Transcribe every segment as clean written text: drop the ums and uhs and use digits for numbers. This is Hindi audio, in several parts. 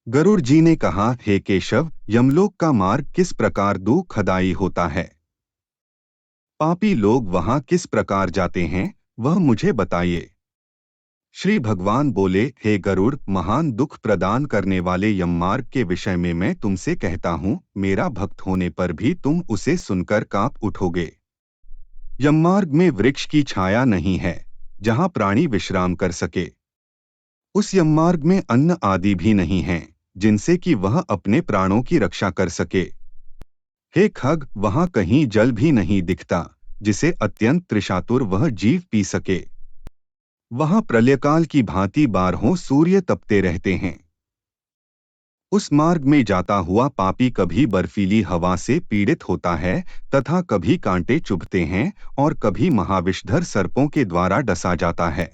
गरुड़ जी ने कहा, हे केशव, यमलोक का मार्ग किस प्रकार दुखदायी होता है? पापी लोग वहां किस प्रकार जाते हैं, वह मुझे बताइए। श्री भगवान बोले, हे गरुड़, महान दुख प्रदान करने वाले यममार्ग के विषय में मैं तुमसे कहता हूँ, मेरा भक्त होने पर भी तुम उसे सुनकर कांप उठोगे। यममार्ग में वृक्ष की छाया नहीं है जहाँ प्राणी विश्राम कर सके। उस यममार्ग में अन्न आदि भी नहीं है जिनसे कि वह अपने प्राणों की रक्षा कर सके। हे खग, वहां कहीं जल भी नहीं दिखता जिसे अत्यंत तृषातुर वह जीव पी सके। वहां प्रलयकाल की भांति बारहों सूर्य तपते रहते हैं। उस मार्ग में जाता हुआ पापी कभी बर्फीली हवा से पीड़ित होता है तथा कभी कांटे चुभते हैं और कभी महाविषधर सर्पों के द्वारा डसा जाता है।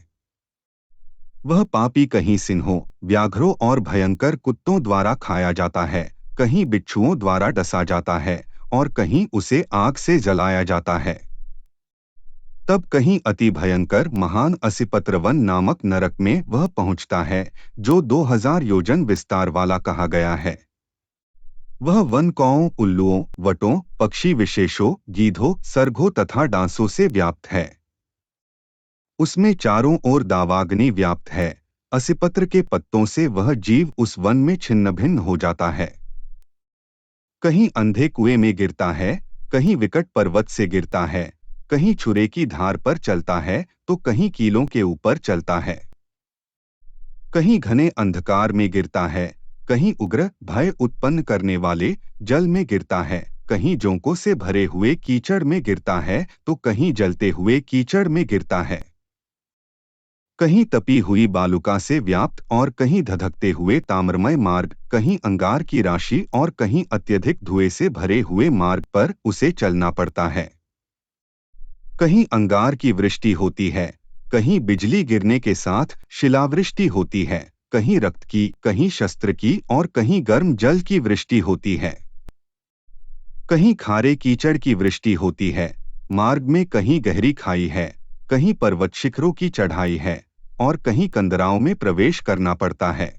वह पापी कहीं सिंहों, व्याघ्रों और भयंकर कुत्तों द्वारा खाया जाता है, कहीं बिच्छुओं द्वारा डसा जाता है और कहीं उसे आग से जलाया जाता है। तब कहीं अति भयंकर महान असिपत्रवन नामक नरक में वह पहुंचता है, जो 2000 योजन विस्तार वाला कहा गया है। वह वन कौओं, उल्लुओं, वटों, पक्षी विशेषों, गीधों, सर्गों तथा डांसों से व्याप्त है। उसमें चारों ओर दावाग्नि व्याप्त है। असिपत्र के पत्तों से वह जीव उस वन में छिन्न भिन्न हो जाता है। कहीं अंधे कुएं में गिरता है, कहीं विकट पर्वत से गिरता है, कहीं छुरे की धार पर चलता है तो कहीं कीलों के ऊपर चलता है। कहीं घने अंधकार में गिरता है, कहीं उग्र भय उत्पन्न करने वाले जल में गिरता है, कहीं जोंकों से भरे हुए कीचड़ में गिरता है तो कहीं जलते हुए कीचड़ में गिरता है। कहीं तपी हुई बालुका से व्याप्त और कहीं धधकते हुए ताम्रमय मार्ग, कहीं अंगार की राशि और कहीं अत्यधिक धुएं से भरे हुए मार्ग पर उसे चलना पड़ता है। कहीं अंगार की वृष्टि होती है, कहीं बिजली गिरने के साथ शिलावृष्टि होती है, कहीं रक्त की, कहीं शस्त्र की और कहीं गर्म जल की वृष्टि होती है। कहीं खारे कीचड़ की वृष्टि होती है। मार्ग में कहीं गहरी खाई है, कहीं पर्वत शिखरों की चढ़ाई है और कहीं कंदराओं में प्रवेश करना पड़ता है।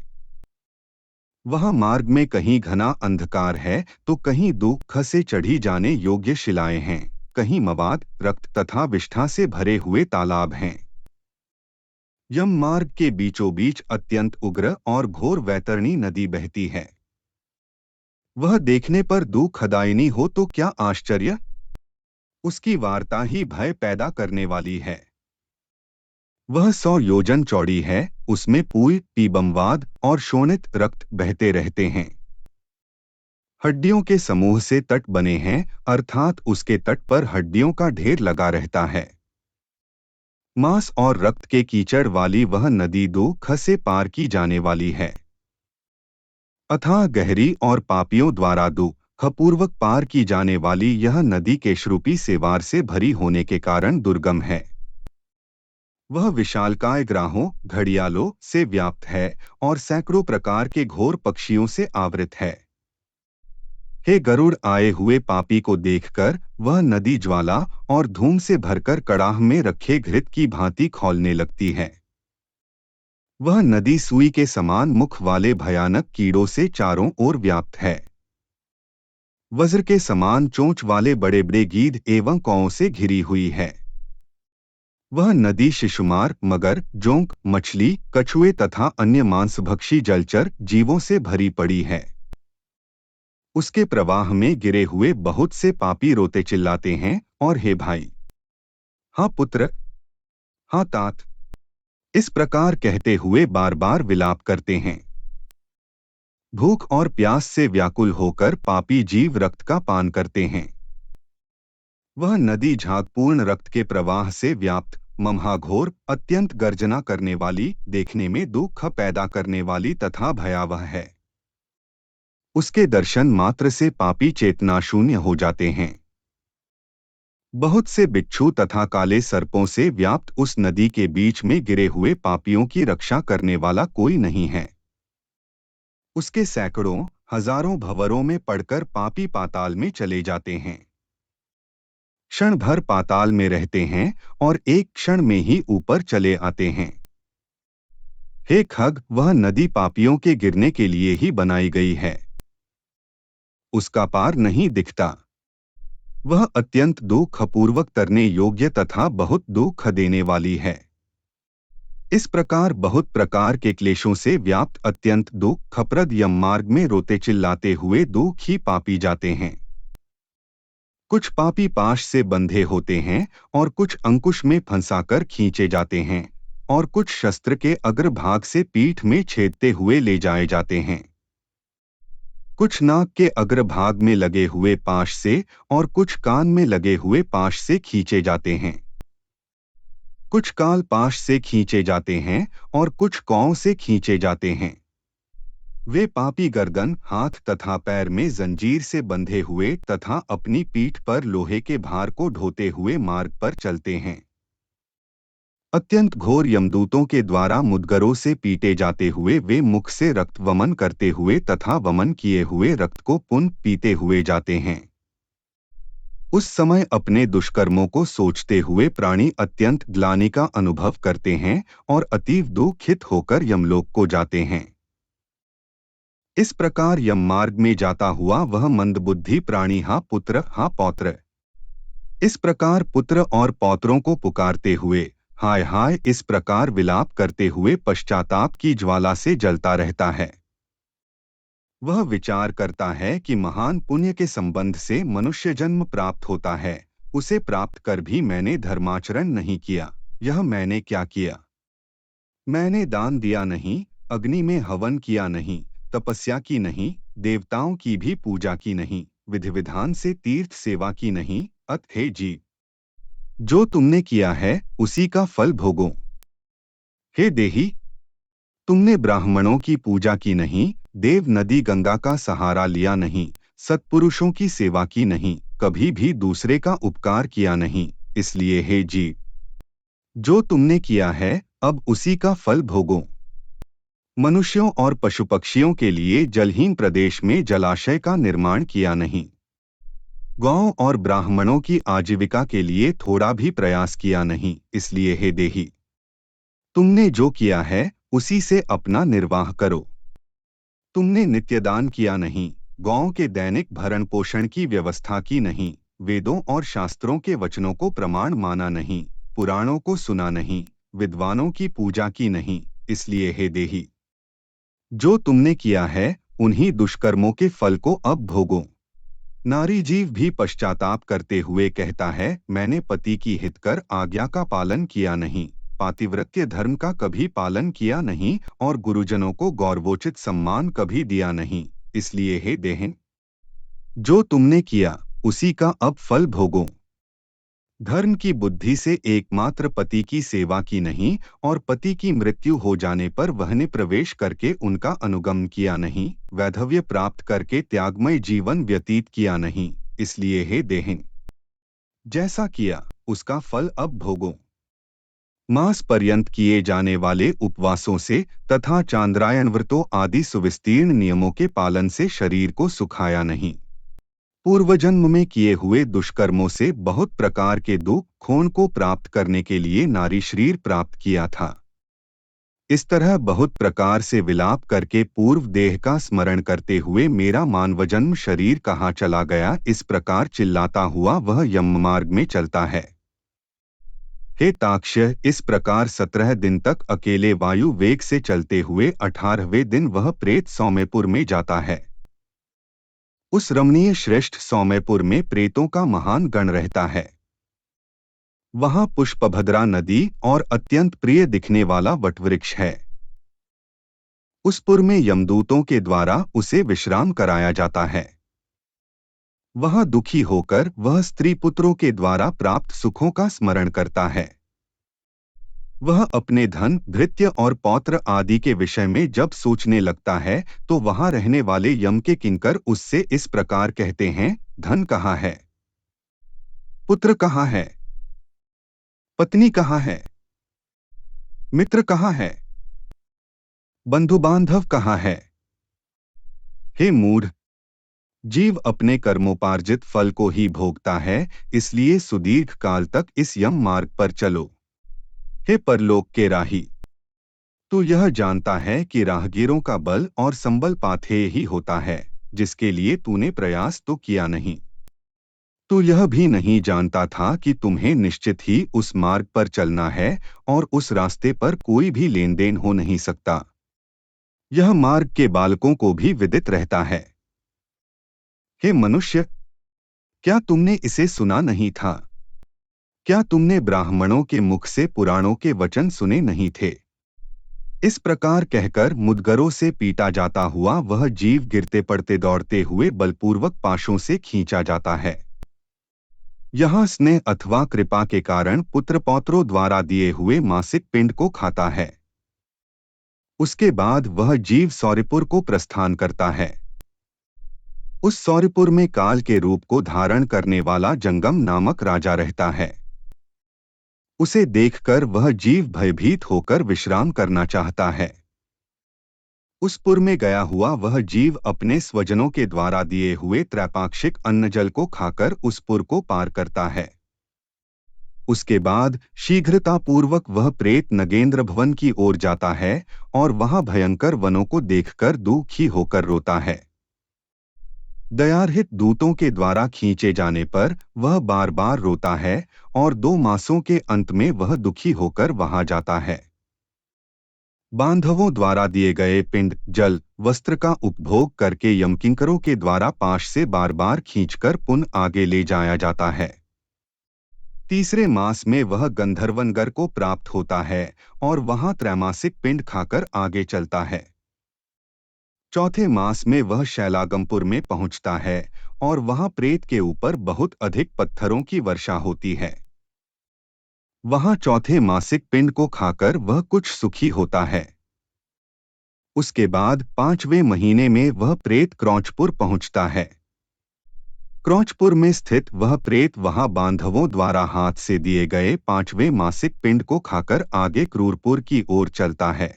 वह मार्ग में कहीं घना अंधकार है तो कहीं दुख से चढ़ी जाने योग्य शिलाएं हैं, कहीं मवाद, रक्त तथा विष्ठा से भरे हुए तालाब हैं। यम मार्ग के बीचों बीच अत्यंत उग्र और घोर वैतरणी नदी बहती है। वह देखने पर दुखदायिनी हो तो क्या आश्चर्य। उसकी वार्ता ही भय पैदा करने वाली है। वह 100 योजन चौड़ी है, उसमें पूय, पीबमवाद और शोणित रक्त बहते रहते हैं। हड्डियों के समूह से तट बने हैं, अर्थात उसके तट पर हड्डियों का ढेर लगा रहता है। मांस और रक्त के कीचड़ वाली वह नदी दुख से पार की जाने वाली है। अथाह गहरी और पापियों द्वारा दुखपूर्वक पार की जाने वाली यह नदी केशरूपी सेवार से भरी होने के कारण दुर्गम है। वह विशालकाय ग्राहों, घड़ियालों से व्याप्त है और सैकड़ों प्रकार के घोर पक्षियों से आवृत है। हे गरुड़, आए हुए पापी को देखकर वह नदी ज्वाला और धूम से भरकर कड़ाह में रखे घृत की भांति खौलने लगती है। वह नदी सुई के समान मुख वाले भयानक कीड़ों से चारों ओर व्याप्त है। वज्र के समान चोंच वाले बड़े बड़े गीध एवं कौओं से घिरी हुई है। वह नदी शिशुमार, मगर, जोंक, मछली, कछुए तथा अन्य मांसभक्षी जलचर जीवों से भरी पड़ी है। उसके प्रवाह में गिरे हुए बहुत से पापी रोते चिल्लाते हैं और हे भाई, हाँ पुत्र, हाँ तात, इस प्रकार कहते हुए बार बार विलाप करते हैं। भूख और प्यास से व्याकुल होकर पापी जीव रक्त का पान करते हैं। वह नदी झागपूर्ण रक्त के प्रवाह से व्याप्त, ममहाघोर, अत्यंत गर्जना करने वाली, देखने में दुख पैदा करने वाली तथा भयावह है। उसके दर्शन मात्र से पापी चेतना शून्य हो जाते हैं। बहुत से बिच्छू तथा काले सर्पों से व्याप्त उस नदी के बीच में गिरे हुए पापियों की रक्षा करने वाला कोई नहीं है। उसके सैकड़ों, हजारों भंवरों में पड़कर पापी पाताल में चले जाते हैं। क्षण भर पाताल में रहते हैं और एक क्षण में ही ऊपर चले आते हैं। हे खग, वह नदी पापियों के गिरने के लिए ही बनाई गई है। उसका पार नहीं दिखता। वह अत्यंत दुखपूर्वक तरने योग्य तथा बहुत दुख देने वाली है। इस प्रकार बहुत प्रकार के क्लेशों से व्याप्त अत्यंत दुखप्रद यम मार्ग में रोते चिल्लाते हुए दुखी पापी जाते हैं। कुछ पापी पाश से बंधे होते हैं और कुछ अंकुश में फंसाकर खींचे जाते हैं और कुछ शस्त्र के अग्रभाग से पीठ में छेदते हुए ले जाए जाते हैं। कुछ नाक के अग्रभाग में लगे हुए पाश से और कुछ कान में लगे हुए पाश से खींचे जाते हैं। कुछ काल पाश से खींचे जाते हैं और कुछ कौं से खींचे जाते हैं। वे पापी गर्दन, हाथ तथा पैर में जंजीर से बंधे हुए तथा अपनी पीठ पर लोहे के भार को ढोते हुए मार्ग पर चलते हैं। अत्यंत घोर यमदूतों के द्वारा मुद्गरों से पीटे जाते हुए वे मुख से रक्त वमन करते हुए तथा वमन किए हुए रक्त को पुनः पीते हुए जाते हैं। उस समय अपने दुष्कर्मों को सोचते हुए प्राणी अत्यंत ग्लानि का अनुभव करते हैं और अतीव दुखित होकर यमलोक को जाते हैं। इस प्रकार यम मार्ग में जाता हुआ वह मंदबुद्धि प्राणी हा पुत्र हा पौत्र, इस प्रकार पुत्र और पौत्रों को पुकारते हुए हाय हाय इस प्रकार विलाप करते हुए पश्चाताप की ज्वाला से जलता रहता है। वह विचार करता है कि महान पुण्य के संबंध से मनुष्य जन्म प्राप्त होता है, उसे प्राप्त कर भी मैंने धर्माचरण नहीं किया। यह मैंने क्या किया? मैंने दान दिया नहीं, अग्नि में हवन किया नहीं, तपस्या की नहीं, देवताओं की भी पूजा की नहीं, विधि विधान से तीर्थ सेवा की नहीं। अत हे जीव, जो तुमने किया है उसी का फल भोगो। हे देही, तुमने ब्राह्मणों की पूजा की नहीं, देव नदी गंगा का सहारा लिया नहीं, सत्पुरुषों की सेवा की नहीं, कभी भी दूसरे का उपकार किया नहीं, इसलिए हे जीव, जो तुमने किया है अब उसी का फल भोगो। मनुष्यों और पशु पक्षियों के लिए जलहीन प्रदेश में जलाशय का निर्माण किया नहीं। गौओं और ब्राह्मणों की आजीविका के लिए थोड़ा भी प्रयास किया नहीं, इसलिए हे देही, तुमने जो किया है उसी से अपना निर्वाह करो। तुमने नित्यदान किया नहीं, गौओं के दैनिक भरण पोषण की व्यवस्था की नहीं, वेदों और शास्त्रों के वचनों को प्रमाण माना नहीं, पुराणों को सुना नहीं, विद्वानों की पूजा की नहीं, इसलिए हे देही, जो तुमने किया है उन्हीं दुष्कर्मों के फल को अब भोगो। नारी जीव भी पश्चाताप करते हुए कहता है, मैंने पति की हित कर आज्ञा का पालन किया नहीं, पातिव्रत्य धर्म का कभी पालन किया नहीं और गुरुजनों को गौरवोचित सम्मान कभी दिया नहीं, इसलिए हे देहिन, जो तुमने किया उसी का अब फल भोगो। धर्म की बुद्धि से एकमात्र पति की सेवा की नहीं और पति की मृत्यु हो जाने पर वहने प्रवेश करके उनका अनुगमन किया नहीं, वैधव्य प्राप्त करके त्यागमय जीवन व्यतीत किया नहीं, इसलिए हे देहिन, जैसा किया उसका फल अब भोगो। मास पर्यंत किए जाने वाले उपवासों से तथा चांद्रायन व्रतों आदि सुविस्तीर्ण नियमों के पालन से शरीर को सुखाया नहीं। पूर्वजन्म में किए हुए दुष्कर्मों से बहुत प्रकार के दुख खोन को प्राप्त करने के लिए नारी शरीर प्राप्त किया था। इस तरह बहुत प्रकार से विलाप करके पूर्व देह का स्मरण करते हुए मेरा मानवजन्म शरीर कहाँ चला गया, इस प्रकार चिल्लाता हुआ वह यम मार्ग में चलता है। हे ताक्ष्य, इस प्रकार 17 दिन तक अकेले वायु वेग से चलते हुए 18वें दिन वह प्रेत सौम्यपुर में जाता है। उस रमणीय श्रेष्ठ सौम्यपुर में प्रेतों का महान गण रहता है। वहां पुष्पभद्रा नदी और अत्यंत प्रिय दिखने वाला वटवृक्ष है। उस पुर में यमदूतों के द्वारा उसे विश्राम कराया जाता है। वह दुखी होकर वह स्त्री पुत्रों के द्वारा प्राप्त सुखों का स्मरण करता है। वह अपने धन, भृत्य और पौत्र आदि के विषय में जब सोचने लगता है तो वहां रहने वाले यम के किंकर उससे इस प्रकार कहते हैं, धन कहाँ है, पुत्र कहाँ है, पत्नी कहाँ है, मित्र कहाँ है, बंधु बांधव कहाँ है। हे मूढ़, जीव अपने कर्मोपार्जित फल को ही भोगता है, इसलिए सुदीर्घ काल तक इस यम मार्ग पर चलो। हे परलोक के राही, तू यह जानता है कि राहगीरों का बल और संबल पाथेय ही होता है, जिसके लिए तूने प्रयास तो किया नहीं। तू यह भी नहीं जानता था कि तुम्हें निश्चित ही उस मार्ग पर चलना है और उस रास्ते पर कोई भी लेन देन हो नहीं सकता। यह मार्ग के बालकों को भी विदित रहता है। हे मनुष्य, क्या तुमने इसे सुना नहीं था? क्या तुमने ब्राह्मणों के मुख से पुराणों के वचन सुने नहीं थे? इस प्रकार कहकर मुदगरों से पीटा जाता हुआ वह जीव गिरते पड़ते दौड़ते हुए बलपूर्वक पाशों से खींचा जाता है। यहाँ स्नेह अथवा कृपा के कारण पुत्र पौत्रों द्वारा दिए हुए मासिक पिंड को खाता है। उसके बाद वह जीव सौरिपुर को प्रस्थान करता है। उस सौरिपुर में काल के रूप को धारण करने वाला जंगम नामक राजा रहता है। उसे देखकर वह जीव भयभीत होकर विश्राम करना चाहता है। उस पुर में गया हुआ वह जीव अपने स्वजनों के द्वारा दिए हुए त्रैपाक्षिक अन्नजल को खाकर उस पुर को पार करता है। उसके बाद शीघ्रतापूर्वक वह प्रेत नगेंद्र भवन की ओर जाता है और वहां भयंकर वनों को देखकर दुखी होकर रोता है। दयारहित दूतों के द्वारा खींचे जाने पर वह बार बार रोता है और 2 मासों के अंत में वह दुखी होकर वहां जाता है। बांधवों द्वारा दिए गए पिंड, जल, वस्त्र का उपभोग करके यमकिंकरों के द्वारा पाश से बार बार खींचकर पुनः आगे ले जाया जाता है। तीसरे मास में वह गंधर्वनगर को प्राप्त होता है और वहां त्रैमासिक पिंड खाकर आगे चलता है। चौथे मास में वह शैलागमपुर में पहुंचता है और वहां प्रेत के ऊपर बहुत अधिक पत्थरों की वर्षा होती है। वहां चौथे मासिक पिंड को खाकर वह कुछ सुखी होता है। उसके बाद 5वें महीने में वह प्रेत क्रौंचपुर पहुंचता है। क्रौंचपुर में स्थित वह प्रेत वहां बांधवों द्वारा हाथ से दिए गए 5वें मासिक पिंड को खाकर आगे क्रूरपुर की ओर चलता है।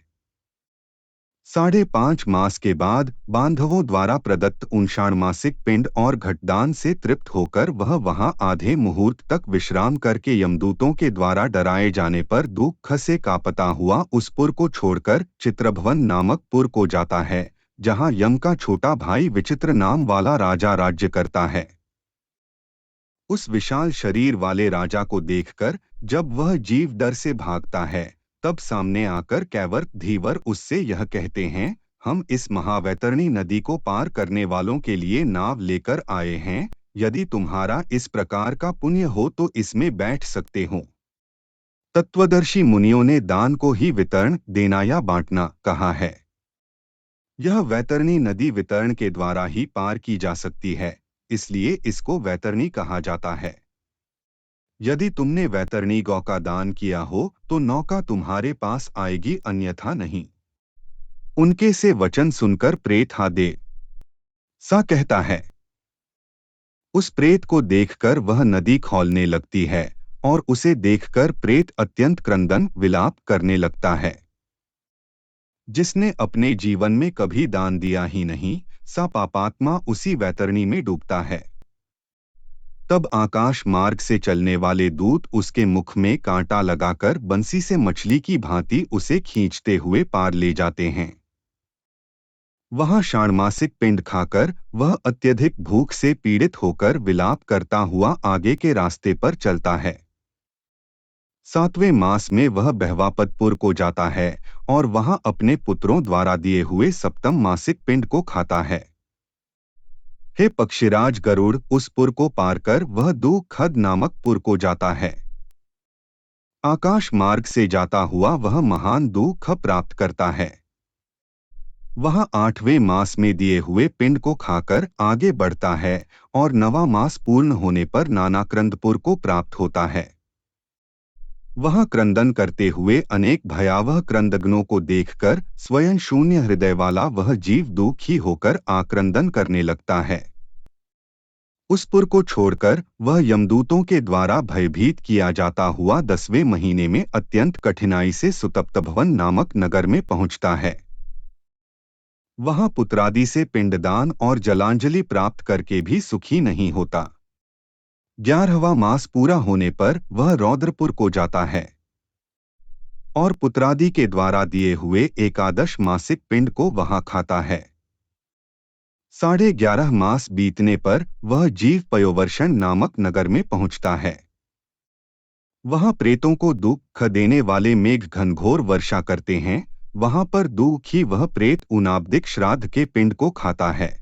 5.5 मास के बाद बांधवों द्वारा प्रदत्त 59 मासिक पिंड और घटदान से तृप्त होकर वह वहां आधे मुहूर्त तक विश्राम करके यमदूतों के द्वारा डराए जाने पर दुख से कांपता हुआ उस पुर को छोड़कर चित्रभवन नामक पुर को जाता है, जहां यम का छोटा भाई विचित्र नाम वाला राजा राज्य करता है। उस विशाल शरीर वाले राजा को देखकर जब वह जीव डर से भागता है, तब सामने आकर कैवर धीवर उससे यह कहते हैं, हम इस महावैतरणी नदी को पार करने वालों के लिए नाव लेकर आए हैं। यदि तुम्हारा इस प्रकार का पुण्य हो तो इसमें बैठ सकते हो। तत्वदर्शी मुनियों ने दान को ही वितरण देना या बांटना कहा है। यह वैतरणी नदी वितरण के द्वारा ही पार की जा सकती है, इसलिए इसको वैतरणी कहा जाता है। यदि तुमने वैतरणी गौ का दान किया हो तो नौका तुम्हारे पास आएगी, अन्यथा नहीं। उनके से वचन सुनकर प्रेत हा दे सा कहता है। उस प्रेत को देखकर वह नदी खौलने लगती है और उसे देखकर प्रेत अत्यंत क्रंदन विलाप करने लगता है। जिसने अपने जीवन में कभी दान दिया ही नहीं, सा पापात्मा उसी वैतरणी में डूबता है। तब आकाश मार्ग से चलने वाले दूत उसके मुख में कांटा लगाकर बंसी से मछली की भांति उसे खींचते हुए पार ले जाते हैं। वहां षाण्मासिक पिंड खाकर वह अत्यधिक भूख से पीड़ित होकर विलाप करता हुआ आगे के रास्ते पर चलता है। 7वें मास में वह बहवापतपुर को जाता है और वहां अपने पुत्रों द्वारा दिए हुए 7म मासिक पिंड को खाता है। हे पक्षीराज गरुड़, उस पुर को पार कर वह दुखद नामक पुर को जाता है। आकाश मार्ग से जाता हुआ वह महान दुख प्राप्त करता है। वह 8वें मास में दिए हुए पिंड को खाकर आगे बढ़ता है और 9वां मास पूर्ण होने पर नानाक्रंदपुर को प्राप्त होता है। वह क्रंदन करते हुए अनेक भयावह क्रंदग्नों को देखकर स्वयं शून्य हृदय वाला वह जीव दुखी होकर आक्रंदन करने लगता है। उस पुर को छोड़कर वह यमदूतों के द्वारा भयभीत किया जाता हुआ 10वें महीने में अत्यंत कठिनाई से सुतप्तभवन नामक नगर में पहुंचता है। वहां पुत्रादि से पिंडदान और जलांजलि प्राप्त करके भी सुखी नहीं होता। 11वां मास पूरा होने पर वह रौद्रपुर को जाता है। और पुत्रादि के द्वारा दिए हुए एकादश मासिक पिंड को वहां खाता है। 11.5 मास बीतने पर वह जीव पयोवर्षण नामक नगर में पहुंचता है। वहां प्रेतों को दुख देने वाले मेघ घनघोर वर्षा करते हैं। वहां पर दुखी वह प्रेत उनाब्दिक श्राद्ध के पिंड को खाता है।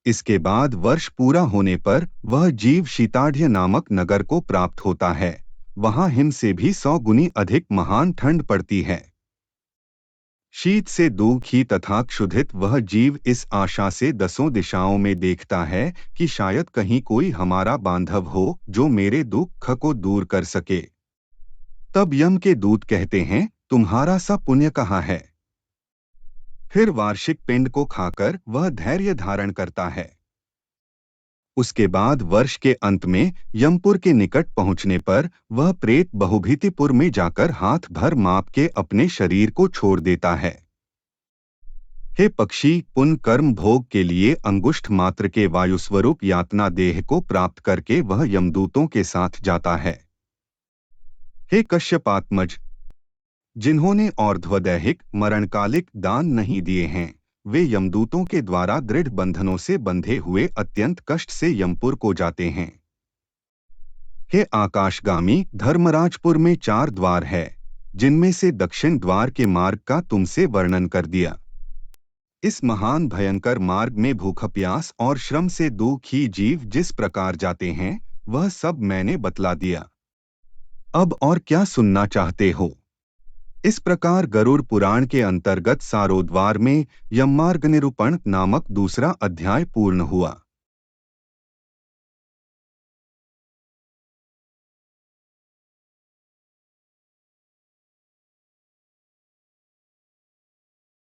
इसके बाद वर्ष पूरा होने पर वह जीव शीताढ़्य नामक नगर को प्राप्त होता है। वहां हिम से भी 100 गुनी अधिक महान ठंड पड़ती है। शीत से दुखी तथा क्षुधित वह जीव इस आशा से 10 दिशाओं में देखता है कि शायद कहीं कोई हमारा बांधव हो जो मेरे दुख को दूर कर सके। तब यम के दूत कहते हैं, तुम्हारा सा पुण्य कहाँ है? फिर वार्षिक पिंड को खाकर वह धैर्य धारण करता है। उसके बाद वर्ष के अंत में यमपुर के निकट पहुंचने पर वह प्रेत बहुभीतिपुर में जाकर हाथ भर माप के अपने शरीर को छोड़ देता है। हे पक्षी, पुण्य कर्म भोग के लिए अंगुष्ठ मात्र के वायुस्वरूप यातना देह को प्राप्त करके वह यमदूतों के साथ जाता है। हे कश्यपात्मज, जिन्होंने और्ध्वदैहिक मरणकालिक दान नहीं दिए हैं, वे यमदूतों के द्वारा दृढ़ बंधनों से बंधे हुए अत्यंत कष्ट से यमपुर को जाते हैं। हे आकाशगामी, धर्मराजपुर में 4 द्वार है, जिनमें से दक्षिण द्वार के मार्ग का तुमसे वर्णन कर दिया। इस महान भयंकर मार्ग में भूख प्यास और श्रम से दुखी जीव जिस प्रकार जाते हैं, वह सब मैंने बतला दिया। अब और क्या सुनना चाहते हो? इस प्रकार गरुड़ पुराण के अंतर्गत सारोद्वार में यममार्ग निरूपण नामक दूसरा अध्याय पूर्ण हुआ।